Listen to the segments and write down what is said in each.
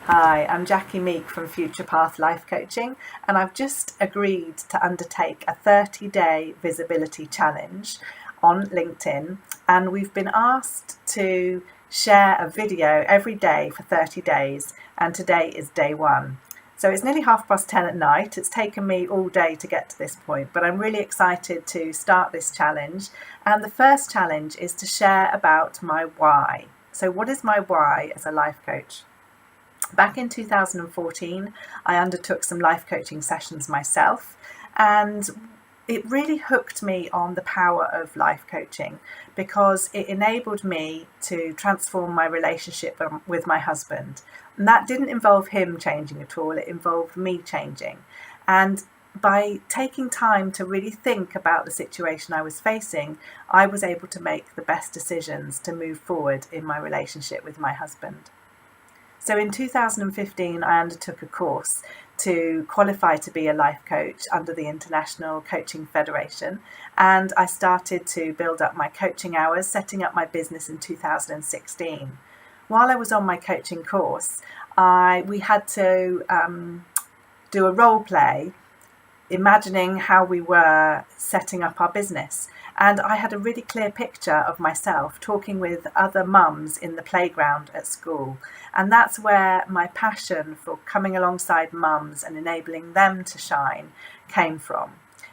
Hi, I'm Jackie Meek from Future Path Life Coaching, and I've just agreed to undertake a 30-day visibility challenge on LinkedIn. And we've been asked to share a video every day for 30 days, and today is day one. So it's nearly 10:30 at night. It's taken me all day to get to this point, but I'm really excited to start this challenge. And the first challenge is to share about my why. So, what is my why as a life coach? Back in 2014, I undertook some life coaching sessions myself, and it really hooked me on the power of life coaching because it enabled me to transform my relationship with my husband. And that didn't involve him changing at all, it involved me changing. And by taking time to really think about the situation I was facing, I was able to make the best decisions to move forward in my relationship with my husband. So in 2015, I undertook a course to qualify to be a life coach under the International Coaching Federation, and I started to build up my coaching hours, setting up my business in 2016. While I was on my coaching course, we had to do a role play imagining how we were setting up our business. And I had a really clear picture of myself talking with other mums in the playground at school. And that's where my passion for coming alongside mums and enabling them to shine came from.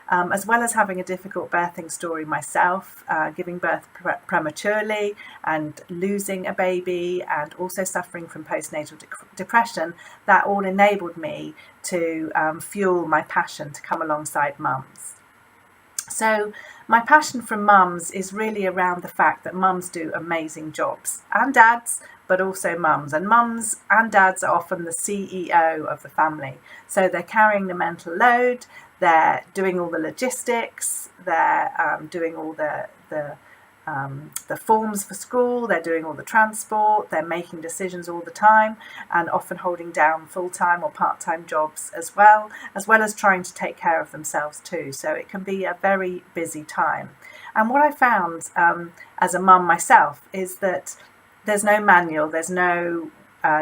As well as having a difficult birthing story myself, giving birth prematurely and losing a baby, and also suffering from postnatal depression, that all enabled me to fuel my passion to come alongside mums. So my passion for mums is really around the fact that mums do amazing jobs, and dads, but also mums. And mums and dads are often the CEO of the family. So they're carrying the mental load, they're doing all the logistics, they're doing all the forms for school, they're doing all the transport, they're making decisions all the time, and often holding down full-time or part-time jobs as well as trying to take care of themselves too. So it can be a very busy time. And what I found as a mum myself is that there's no manual, there's no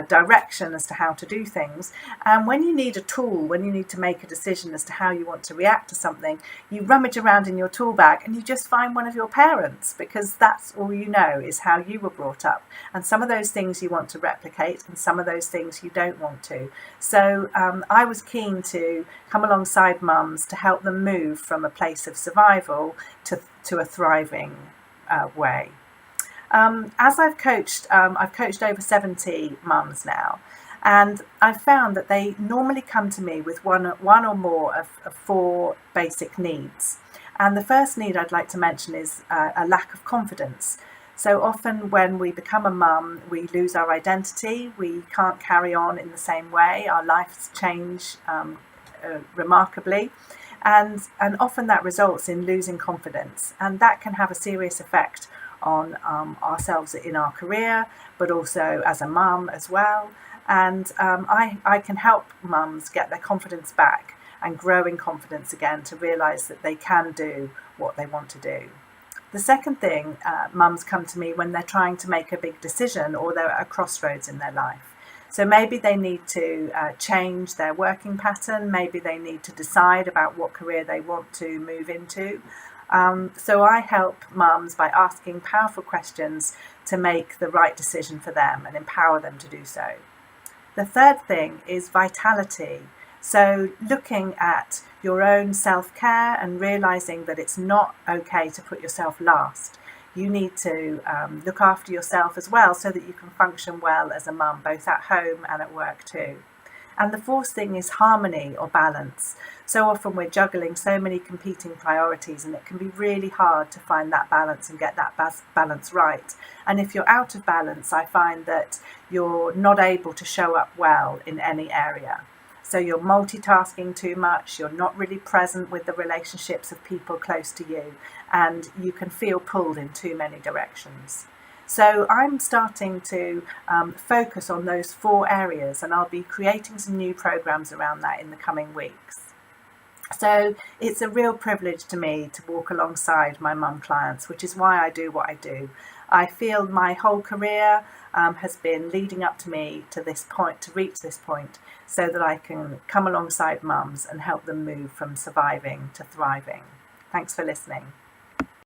direction as to how to do things. And when you need a tool, when you need to make a decision as to how you want to react to something, you rummage around in your tool bag and you just find one of your parents, because that's all you know is how you were brought up. And some of those things you want to replicate, and some of those things you don't want to. So I was keen to come alongside mums to help them move from a place of survival to a thriving way. As I've coached over 70 mums now, and I've found that they normally come to me with one or more of four basic needs. And the first need I'd like to mention is a lack of confidence. So often when we become a mum, we lose our identity, we can't carry on in the same way, our lives change remarkably. And often that results in losing confidence, and that can have a serious effect on ourselves in our career, but also as a mum as well. And I can help mums get their confidence back and grow in confidence again to realise that they can do what they want to do. The second thing, mums come to me when they're trying to make a big decision or they're at a crossroads in their life. So maybe they need to change their working pattern, maybe they need to decide about what career they want to move into. So I help mums by asking powerful questions to make the right decision for them and empower them to do so. The third thing is vitality. So looking at your own self-care and realising that it's not okay to put yourself last. You need to look after yourself as well so that you can function well as a mum, both at home and at work too. And the fourth thing is harmony or balance. So often we're juggling so many competing priorities, and it can be really hard to find that balance and get that balance right. And if you're out of balance, I find that you're not able to show up well in any area. So you're multitasking too much, you're not really present with the relationships of people close to you, and you can feel pulled in too many directions. So I'm starting to focus on those four areas, and I'll be creating some new programs around that in the coming weeks. So it's a real privilege to me to walk alongside my mum clients, which is why I do what I do. I feel my whole career has been leading up to me to this point, to reach this point, so that I can come alongside mums and help them move from surviving to thriving. Thanks for listening.